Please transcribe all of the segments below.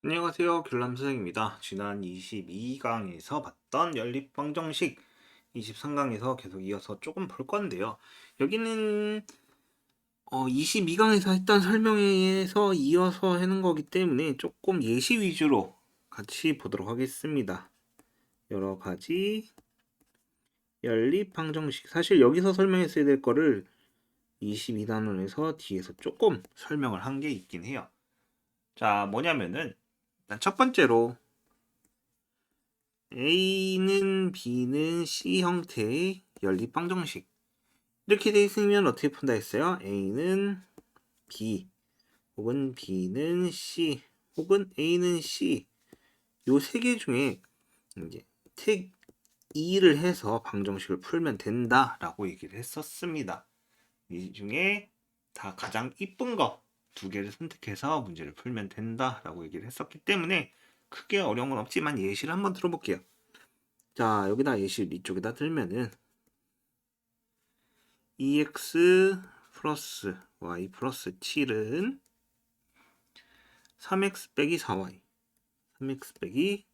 안녕하세요. 결람선생입니다. 지난 22강에서 봤던 연립방정식 23강에서 계속 이어서 조금 볼 건데요. 여기는 22강에서 했던 설명에서 이어서 하는 거기 때문에 조금 예시 위주로 같이 보도록 하겠습니다. 여러 가지 연립방정식, 사실 여기서 설명했어야 될 거를 22단원에서 뒤에서 조금 설명을 한 게 있긴 해요. 자, 뭐냐면은 일단 첫 번째로 A는 B는 C 형태의 연립방정식. 이렇게 돼 있으면 어떻게 푼다 했어요? A는 B, 혹은 B는 C, 혹은 A는 C. 요 세 개 중에 이제 택 2를 해서 방정식을 풀면 된다라고 얘기를 했었습니다. 이 중에 다 가장 이쁜 거 두 개를 선택해서 문제를 풀면 된다라고 얘기를 했었기 때문에 크게 어려운 건 없지만 예시를 한번 들어볼게요. 자, 여기다 예시 이쪽에다 들면은 EX 플러스 Y 플러스 7은 3X 빼기 4Y, 3X 빼기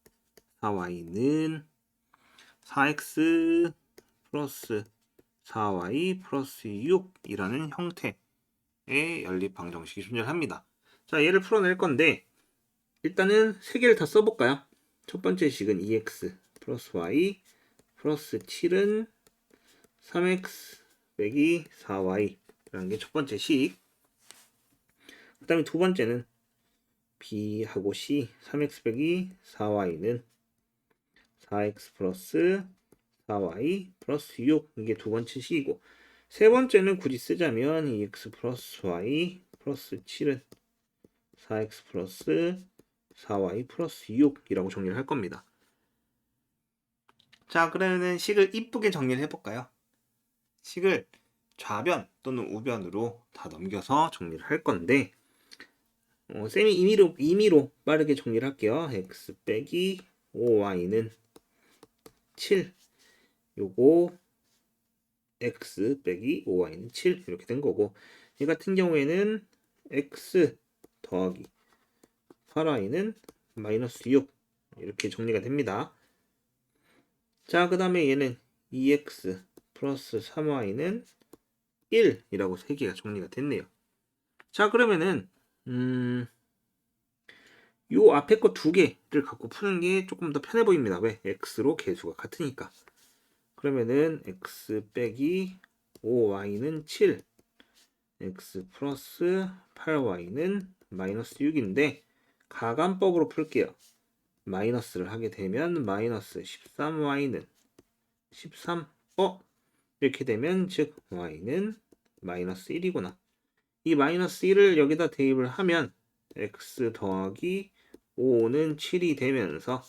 4Y는 4X 플러스 4Y 플러스 6이라는 형태의 연립방정식이 존재합니다. 자, 얘를 풀어낼 건데 일단은 세 개를 다 써볼까요? 첫 번째 식은 EX 플러스 Y 플러스 7은 3X 빼기 4Y라는 게 첫 번째 식. 그 다음에 두 번째는 B하고 C 3X 빼기 4Y는 4X 플러스 4Y 플러스 6, 이게 두 번째 식이고, 세 번째는 굳이 쓰자면 2X 플러스 Y 플러스 7은 4X 플러스 4Y 플러스 6이라고 정리를 할 겁니다. 자, 그러면은 식을 이쁘게 정리를 해볼까요? 식을 좌변 또는 우변으로 다 넘겨서 정리를 할 건데, 쌤이 임의로 빠르게 정리를 할게요. x 빼기 5y는 7. 요거 x 빼기 5y는 7 이렇게 된 거고, 이 같은 경우에는 x 더하기 8y는 마이너스 6 이렇게 정리가 됩니다. 자, 그 다음에 얘는 2x 플러스 3y는 1이라고 세 개가 정리가 됐네요. 자, 그러면은 요 앞에 거 두 개를 갖고 푸는 게 조금 더 편해 보입니다. 왜? x로 개수가 같으니까. 그러면은 x 빼기 5y는 7, x 플러스 8y는 마이너스 6인데 가감법으로 풀게요. 마이너스를 하게 되면 마이너스 13y는 13. 이렇게 되면 즉 y는 마이너스 1이구나. 이 마이너스 1을 여기다 대입을 하면 x 더하기 5는 7이 되면서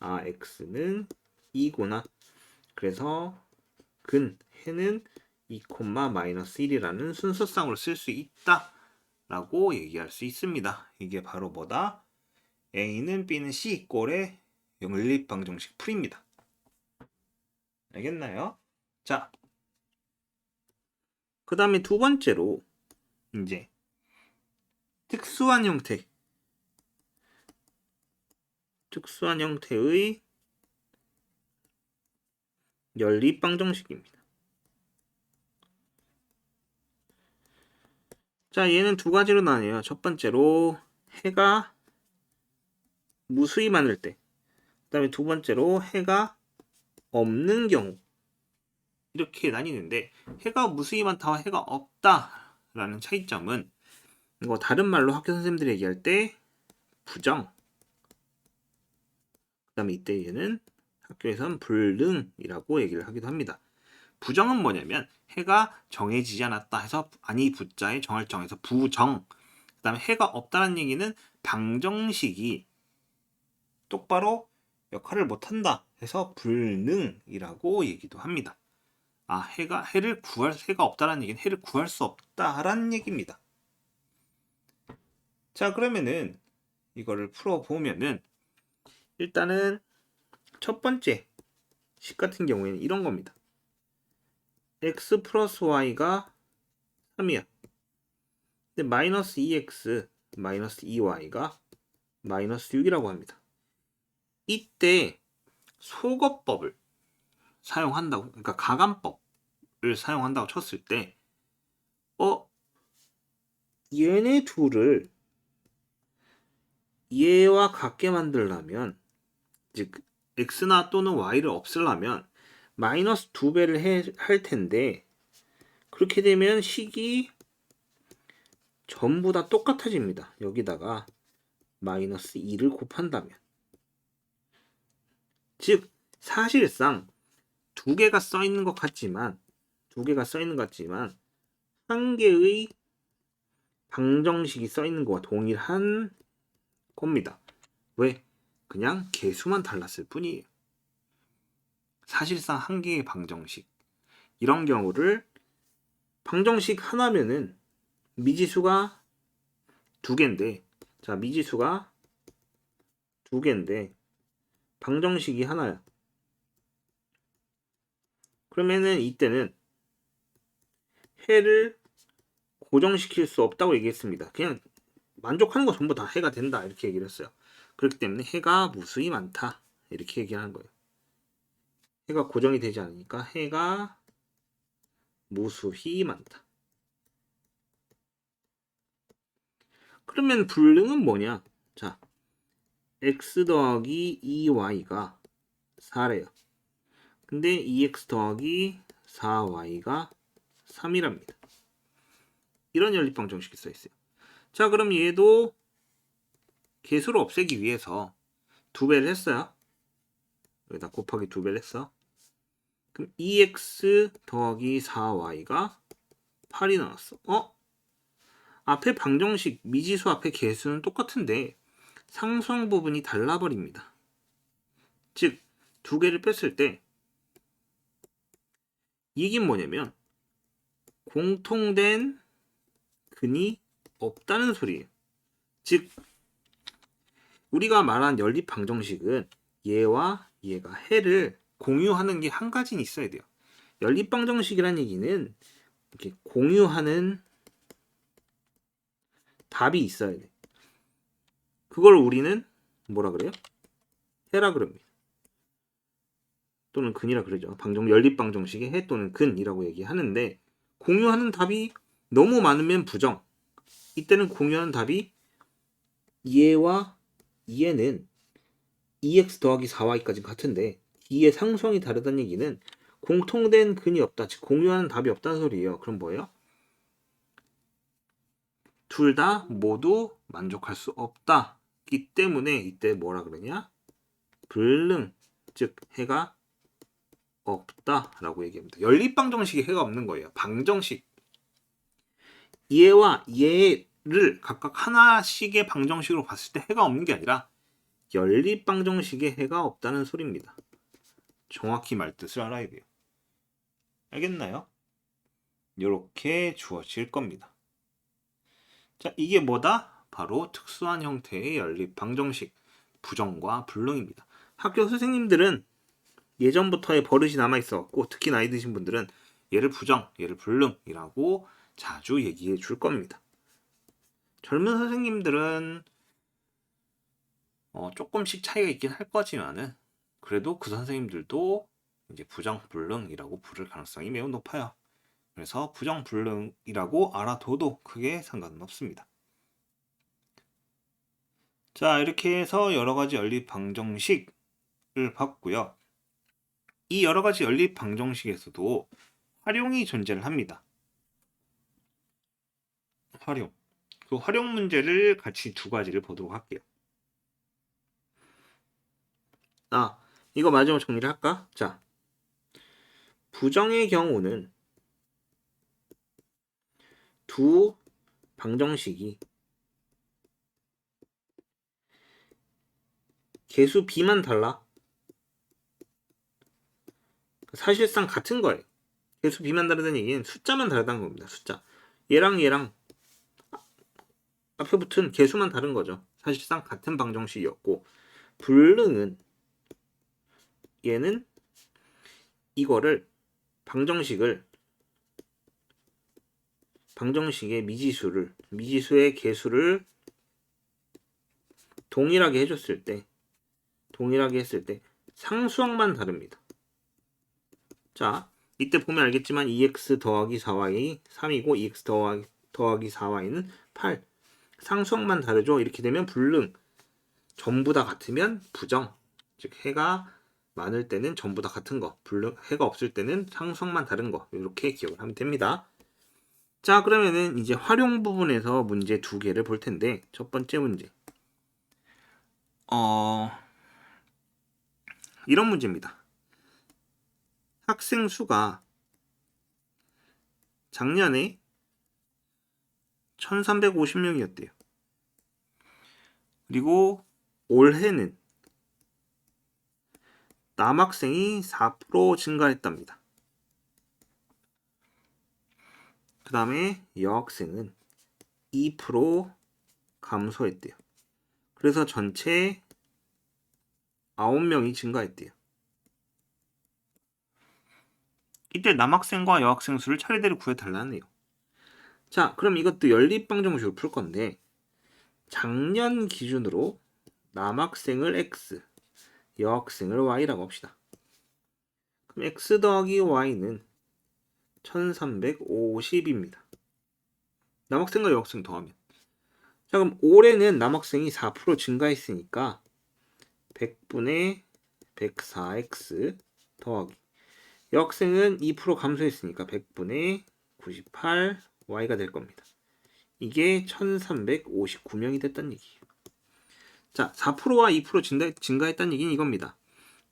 x는 2구나. 그래서 해는 2, 마이너스 1이라는 순서상으로 쓸 수 있다 라고 얘기할 수 있습니다. 이게 바로 뭐다? A는 B는 C 꼴의 연립방정식 풀입니다. 알겠나요? 자, 그 다음에 두 번째로 이제 특수한 형태의 연립방정식입니다. 자, 얘는 두 가지로 나뉘어요. 첫 번째로 해가 무수히 많을 때, 그 다음에 두 번째로 해가 없는 경우, 이렇게 나뉘는데, 해가 무수히 많다와 해가 없다라는 차이점은 이거 다른 말로 학교 선생님들이 얘기할 때 부정, 그 다음에 이때 얘는 학교에서는 불능이라고 얘기를 하기도 합니다. 부정은 뭐냐면 해가 정해지지 않았다 해서 아니 부자에 정할 정해서 부정. 그 다음에 해가 없다는 얘기는 방정식이 똑바로 역할을 못한다 해서 불능이라고 얘기도 합니다. 해가 없다는 얘기는 해를 구할 수 없다라는 얘기입니다. 자, 그러면은 이거를 풀어보면은 일단은 첫 번째 식 같은 경우에는 이런 겁니다. x 플러스 y가 3이야. 근데 마이너스 2x 마이너스 2y가 마이너스 6이라고 합니다. 이때 소거법을 사용한다고, 그러니까 가감법을 사용한다고 쳤을 때 얘네 둘을 얘와 같게 만들려면, 즉 x나 또는 y를 없애려면 마이너스 2배를 할 텐데, 그렇게 되면 식이 전부 다 똑같아집니다. 여기다가 마이너스 2를 곱한다면, 즉 사실상 두 개가 써 있는 것 같지만 한 개의 방정식이 써 있는 거와 동일한 겁니다. 왜? 그냥 개수만 달랐을 뿐이에요. 사실상 한 개의 방정식, 이런 경우를 방정식 하나면은 미지수가 두 개인데, 자, 미지수가 두 개인데 방정식이 하나야. 그러면은 이때는 해를 고정시킬 수 없다고 얘기했습니다. 그냥 만족하는 거 전부 다 해가 된다, 이렇게 얘기를 했어요. 그렇기 때문에 해가 무수히 많다, 이렇게 얘기하는 거예요. 해가 고정이 되지 않으니까 해가 무수히 많다. 그러면 불능은 뭐냐? 자, x 더하기 2y가 4래요. 근데 2x 더하기 4y가 3이랍니다. 이런 연립방정식이 써있어요. 자, 그럼 얘도 개수를 없애기 위해서 2배를 했어요. 여기다 곱하기 2배를 했어. 그럼 2x 더하기 4y가 8이 나왔어. 앞에 방정식, 미지수 앞에 개수는 똑같은데 상수항 부분이 달라버립니다. 즉, 두 개를 뺐을 때 이게 뭐냐면 공통된 근이 없다는 소리예요. 즉, 우리가 말한 연립 방정식은 얘와 얘가 해를 공유하는 게 한 가지는 있어야 돼요. 연립 방정식이란 얘기는 이렇게 공유하는 답이 있어야 돼. 그걸 우리는 뭐라 그래요? 해라 그럽니다. 또는 근이라 그러죠. 연립 방정식의 해 또는 근이라고 얘기하는데, 공유하는 답이 너무 많으면 부정. 이때는 공유하는 답이 얘와 얘는 2x 더하기 4y까지 같은데 D의 상수항이 다르다는 얘기는 공통된 근이 없다, 즉 공유하는 답이 없다는 소리예요. 그럼 뭐예요? 둘 다 모두 만족할 수 없다기 때문에 이때 뭐라 그러냐? 불능, 즉 해가 없다라고 얘기합니다. 연립방정식에 해가 없는 거예요. 방정식, 얘와 얘를 각각 하나씩의 방정식으로 봤을 때 해가 없는 게 아니라 연립방정식에 해가 없다는 소리입니다. 정확히 말뜻을 알아야 돼요. 알겠나요? 이렇게 주어질 겁니다. 자, 이게 뭐다? 바로 특수한 형태의 연립 방정식, 부정과 불능입니다. 학교 선생님들은 예전부터의 버릇이 남아있어갖고, 특히 나이 드신 분들은 얘를 부정, 얘를 불능이라고 자주 얘기해 줄 겁니다. 젊은 선생님들은 조금씩 차이가 있긴 할 거지만은 그래도 그 선생님들도 이제 부정, 불능이라고 부를 가능성이 매우 높아요. 그래서 부정, 불능이라고 알아둬도 크게 상관은 없습니다. 자, 이렇게 해서 여러 가지 연립 방정식을 봤고요. 이 여러 가지 연립 방정식에서도 활용이 존재를 합니다. 활용. 그 활용 문제를 같이 두 가지를 보도록 할게요. 이거 마지막 정리를 할까? 자, 부정의 경우는 두 방정식이 개수 b만 달라. 사실상 같은 거예요. 개수 b만 다르다는 얘기는 숫자만 다르다는 겁니다. 숫자. 얘랑 얘랑 앞에 붙은 개수만 다른 거죠. 사실상 같은 방정식이었고, 불능은 얘는 이거를 방정식의 미지수의 개수를 동일하게 해줬을 때, 동일하게 했을 때 상수항만 다릅니다. 자, 이때 보면 알겠지만 2x 더하기 4y 3이고 2x 더하기 4y는 8. 상수항만 다르죠. 이렇게 되면 불능. 전부 다 같으면 부정. 즉 해가 많을 때는 전부 다 같은 거, 불능 해가 없을 때는 상수항만 다른 거. 이렇게 기억을 하면 됩니다. 자, 그러면은 이제 활용 부분에서 문제 두 개를 볼 텐데 첫 번째 문제. 이런 문제입니다. 학생 수가 작년에 1350명이었대요. 그리고 올해는 남학생이 4% 증가했답니다. 그 다음에 여학생은 2% 감소했대요. 그래서 전체 9명이 증가했대요. 이때 남학생과 여학생 수를 차례대로 구해달라네요. 자, 그럼 이것도 연립방정식으로 풀 건데 작년 기준으로 남학생을 x, 여학생을 y라고 합시다. 그럼 x 더하기 y는 1350입니다. 남학생과 여학생 더하면. 자, 그럼 올해는 남학생이 4% 증가했으니까 100분의 104x 더하기 여학생은 2% 감소했으니까 100분의 98y가 될 겁니다. 이게 1359명이 됐다는 얘기예요. 자, 4%와 2% 증가했다는 얘기는 이겁니다.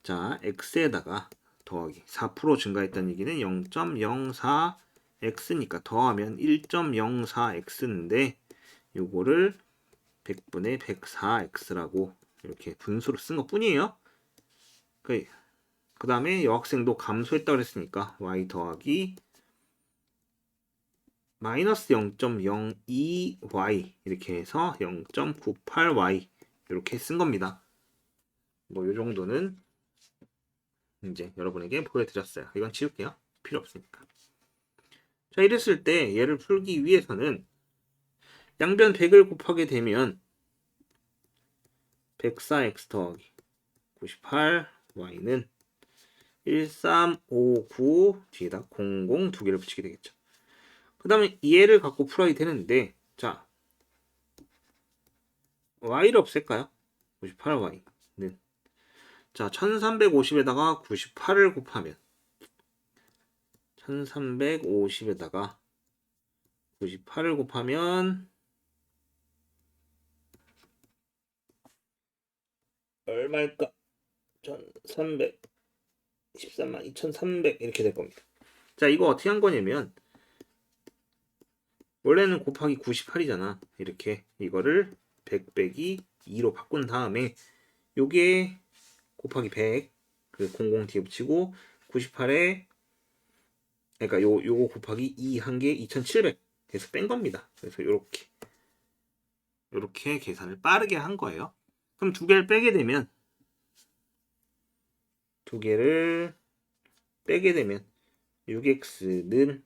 자, x에다가 더하기 4% 증가했다는 얘기는 0.04x니까 더하면 1.04x인데 요거를 100분의 104x라고 이렇게 분수로 쓴 것 뿐이에요. 그 다음에 여학생도 감소했다고 그랬으니까 y 더하기 마이너스 0.02y 이렇게 해서 0.98y 이렇게 쓴 겁니다. 뭐 요 정도는 이제 여러분에게 보여드렸어요. 이건 지울게요. 필요 없으니까. 자, 이랬을 때 얘를 풀기 위해서는 양변 100을 곱하게 되면 104x 더하기 98y는 1359 뒤에다 00 두 개를 붙이게 되겠죠. 그 다음에 얘를 갖고 풀어야 되는데 자, y를 없앨까요? 98y는 자, 1350에다가 98을 곱하면 1350에다가 98을 곱하면 얼마일까? 1300 13만 2300 이렇게 될 겁니다. 자, 이거 어떻게 한 거냐면 원래는 곱하기 98이잖아. 이렇게 이거를 100 빼기 2로 바꾼 다음에 요게 곱하기 100 그 00 뒤에 붙이고 98에 그러니까 요거 곱하기 2 한 게 2700 해서 뺀 겁니다. 그래서 요렇게 계산을 빠르게 한 거예요. 그럼 두 개를 빼게 되면 두 개를 빼게 되면 6x는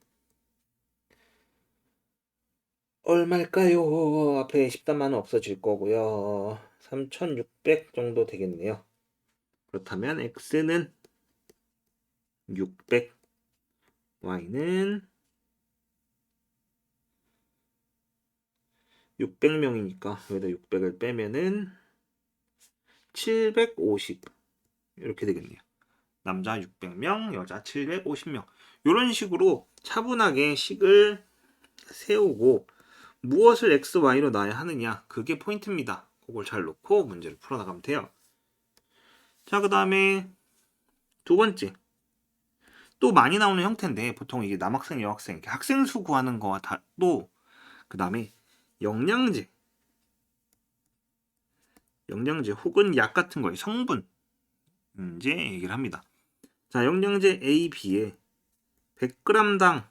얼마일까요? 앞에 13만원 없어질 거고요. 3600 정도 되겠네요. 그렇다면 x는 600, y는 600명이니까 여기다 600을 빼면은 750 이렇게 되겠네요. 남자 600명, 여자 750명. 이런 식으로 차분하게 식을 세우고 무엇을 x, y로 놔야 하느냐 그게 포인트입니다. 그걸 잘 놓고 문제를 풀어나가면 돼요. 자, 그 다음에 두 번째 또 많이 나오는 형태인데 보통 이게 남학생, 여학생 학생 수 구하는 거와 또 그 다음에 영양제 혹은 약 같은 거의 성분 이제 얘기를 합니다. 자, 영양제 A, B에 100g당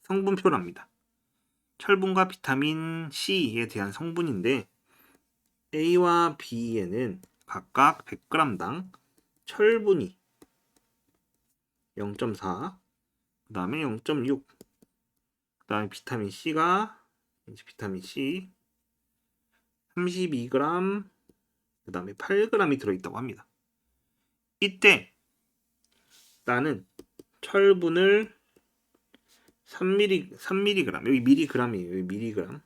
성분표랍니다. 철분과 비타민 C에 대한 성분인데 A와 B에는 각각 100g당 철분이 0.4, 그 다음에 0.6, 그 다음에 비타민 C가 이제 비타민 C 32g, 그 다음에 8g이 들어있다고 합니다. 이때 나는 철분을 3mg, 여기 mg이에요. 여기 mg.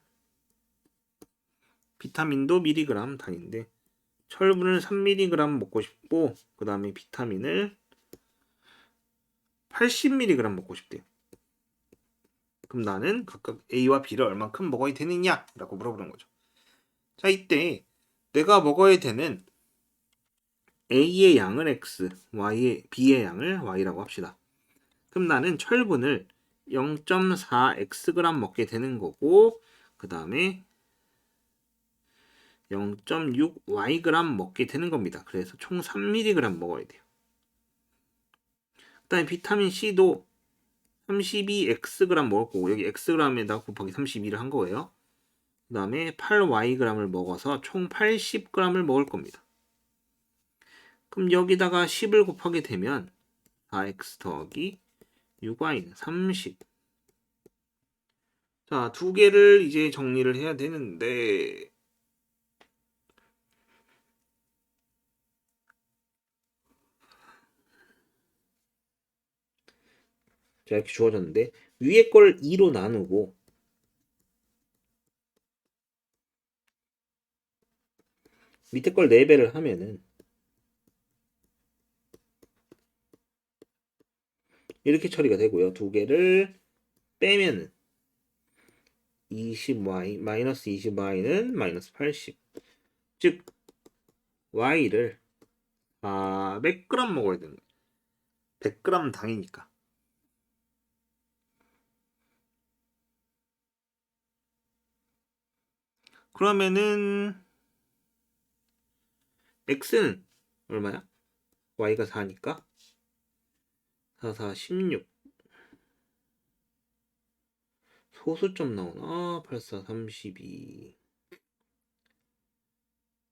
비타민도 mg 단위인데 철분을 3mg 먹고 싶고 그 다음에 비타민을 80mg 먹고 싶대요. 그럼 나는 각각 A와 B를 얼만큼 먹어야 되느냐? 라고 물어보는 거죠. 자, 이때 내가 먹어야 되는 A의 양을 X, B의 양을 Y라고 합시다. 그럼 나는 철분을 0.4Xg 먹게 되는 거고 그 다음에 0.6Yg 먹게 되는 겁니다. 그래서 총 3mg 먹어야 돼요. 그 다음에 비타민 C도 32Xg 먹을 거고 여기 Xg에다가 곱하기 32를 한 거예요. 그 다음에 8Yg을 먹어서 총 80g을 먹을 겁니다. 그럼 여기다가 10을 곱하게 되면 4X 더하기 6Y는 30. 자, 두 개를 이제 정리를 해야 되는데 자, 이렇게 주어졌는데 위에 걸 2로 나누고 밑에 걸 4배를 하면은 이렇게 처리가 되고요. 두 개를 빼면은 20y 마이너스 20y는 마이너스 80. 즉 y를 400g 먹어야 되는 거예요. 100g 당이니까. 그러면은 x는 얼마야? y가 4니까 4, 4, 16. 소수점 나오나? 8, 4, 32.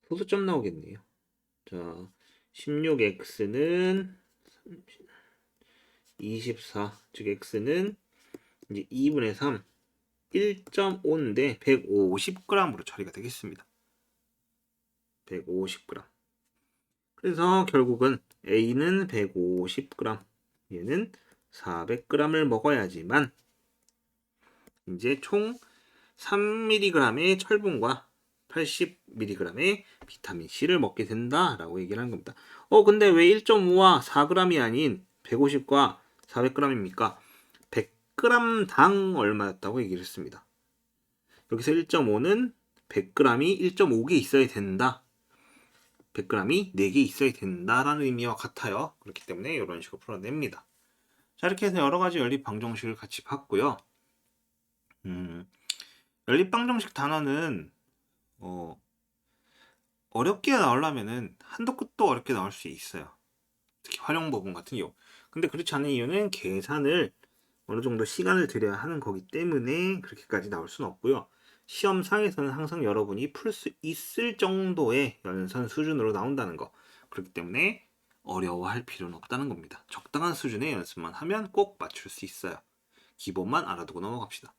소수점 나오겠네요. 자, 16x는 24. 즉 x는 이제 2분의 3. 1.5인데 150g으로 처리가 되겠습니다. 150g. 그래서 결국은 A는 150g, 얘는 400g을 먹어야지만 이제 총 3mg의 철분과 80mg의 비타민 C를 먹게 된다라고 얘기를 하는 겁니다. 근데 왜 1.5와 4g이 아닌 150과 400g입니까? 100g당 얼마였다고 얘기를 했습니다. 여기서 1.5는 100g이 1.5개 있어야 된다. 100g이 4개 있어야 된다라는 의미와 같아요. 그렇기 때문에 이런 식으로 풀어냅니다. 자, 이렇게 해서 여러 가지 연립 방정식을 같이 봤고요. 연립 방정식 단어는 어렵게 나오려면은 한도 끝도 어렵게 나올 수 있어요. 특히 활용 부분 같은 경우. 근데 그렇지 않은 이유는 계산을 어느 정도 시간을 들여야 하는 거기 때문에 그렇게까지 나올 수는 없고요. 시험상에서는 항상 여러분이 풀 수 있을 정도의 연산 수준으로 나온다는 거. 그렇기 때문에 어려워할 필요는 없다는 겁니다. 적당한 수준의 연습만 하면 꼭 맞출 수 있어요. 기본만 알아두고 넘어갑시다.